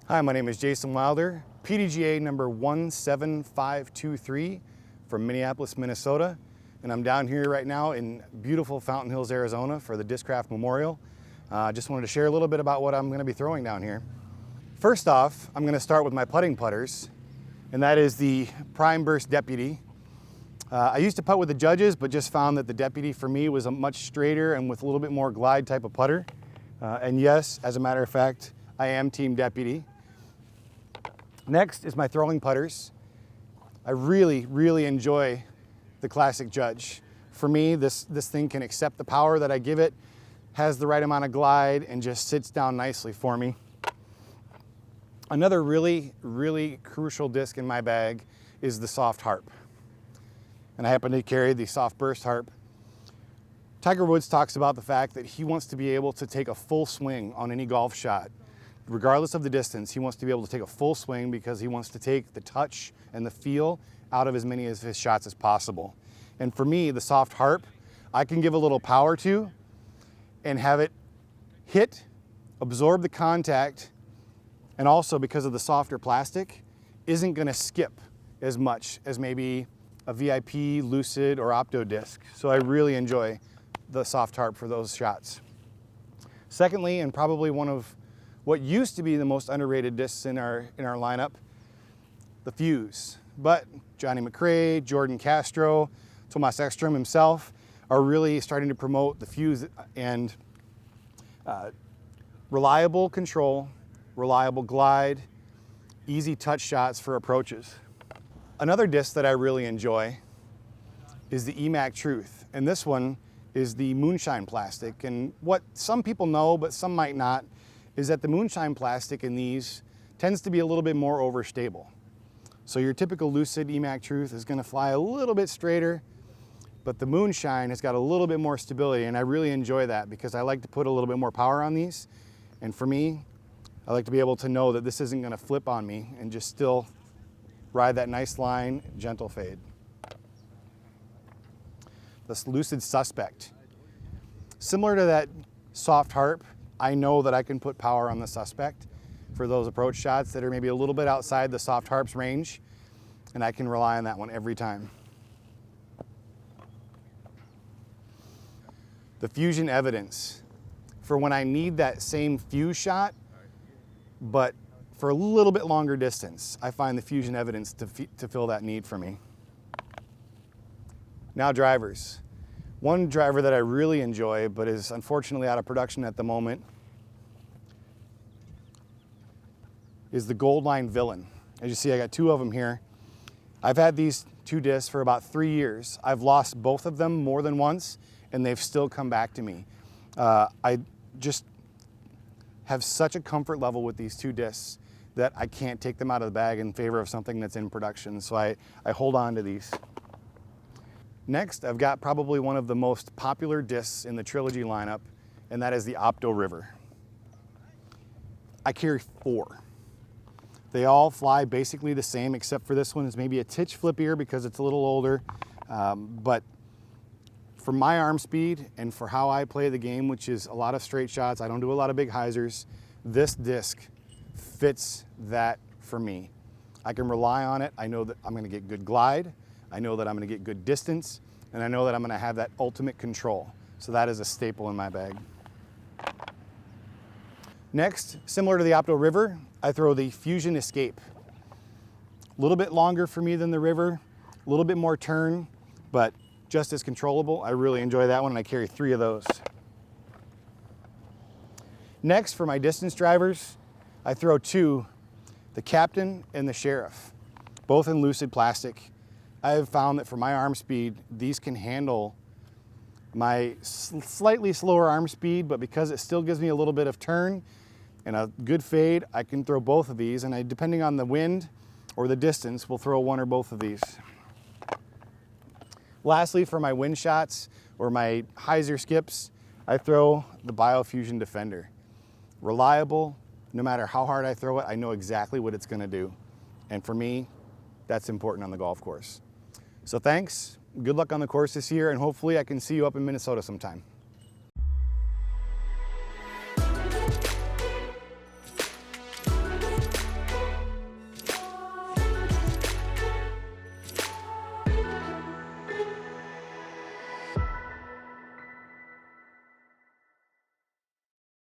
Hi, my name is Jason Wilder, PDGA number 17523 from Minneapolis, Minnesota. And I'm down here right now in beautiful Fountain Hills, Arizona for the Discraft Memorial. Just wanted to share a little bit about what I'm going to be throwing down here. First off, I'm going to start with my putting putters, and that is the Prime Burst Deputy. I used to putt with the Judges, but just found that the Deputy for me was a much straighter and with a little bit more glide type of putter. And yes, as a matter of fact, I am Team Deputy. Next is my throwing putters. I really enjoy the Classic Judge. For me, this thing can accept the power that I give it, has the right amount of glide, and just sits down nicely for me. Another really crucial disc in my bag is the Soft Harp. And I happen to carry the Soft Burst Harp. Tiger Woods talks about the fact that he wants to be able to take a full swing on any golf shot. Regardless of the distance, he wants to be able to take a full swing because he wants to take the touch and the feel out of as many of his shots as possible. And for me, the Soft Harp, I can give a little power to and have it hit, absorb the contact, and also because of the softer plastic, isn't gonna skip as much as maybe a VIP, Lucid, or OPTO disc. So I really enjoy the Soft Harp for those shots. Secondly, and probably one of what used to be the most underrated discs in our lineup, the Fuze. But Johnny McRae, Jordan Castro, Tomas Ekstrom himself are really starting to promote the Fuze and reliable control, reliable glide, easy touch shots for approaches. Another disc that I really enjoy is the EMAC Truth, and this one is the Moonshine plastic. And what some people know, but some might not, is that the Moonshine plastic in these tends to be a little bit more overstable. So your typical Lucid EMAC Truth is going to fly a little bit straighter, but the Moonshine has got a little bit more stability, and I really enjoy that because I like to put a little bit more power on these. And for me, I like to be able to know that this isn't going to flip on me and just still ride that nice line, gentle fade. This Lucid Suspect. Similar to that Soft Harp, I know that I can put power on the Suspect for those approach shots that are maybe a little bit outside the Soft Harp's range, and I can rely on that one every time. The Fusion Evidence. For when I need that same Fuse shot, but for a little bit longer distance, I find the Fusion Evidence to fill that need for me. Now drivers. One driver that I really enjoy, but is unfortunately out of production at the moment, is the Goldline Villain. As you see, I got two of them here. I've had these two discs for about 3 years. I've lost both of them more than once, and they've still come back to me. I just have such a comfort level with these two discs that I can't take them out of the bag in favor of something that's in production, so I hold on to these. Next, I've got probably one of the most popular discs in the Trilogy lineup, and that is the OPTO Liver. I carry 4. They all fly basically the same, except for this one is maybe a titch flippier because it's a little older. But for my arm speed and for how I play the game, which is a lot of straight shots, I don't do a lot of big hyzers, this disc fits that for me. I can rely on it. I know that I'm gonna get good glide. I know that I'm gonna get good distance, and I know that I'm gonna have that ultimate control. So that is a staple in my bag. Next, similar to the OPTO River, I throw the Fusion Escape. A little bit longer for me than the River, a little bit more turn, but just as controllable. I really enjoy that one, and I carry 3 of those. Next, for my distance drivers, I throw 2, the Captain and the Sheriff, both in Lucid plastic. I have found that for my arm speed, these can handle my slightly slower arm speed, but because it still gives me a little bit of turn and a good fade, I can throw both of these, and depending on the wind or the distance, will throw one or both of these. Lastly, for my wind shots or my hyzer skips, I throw the BioFusion Defender. Reliable, no matter how hard I throw it, I know exactly what it's gonna do. And for me, that's important on the golf course. So thanks, good luck on the course this year, and hopefully I can see you up in Minnesota sometime.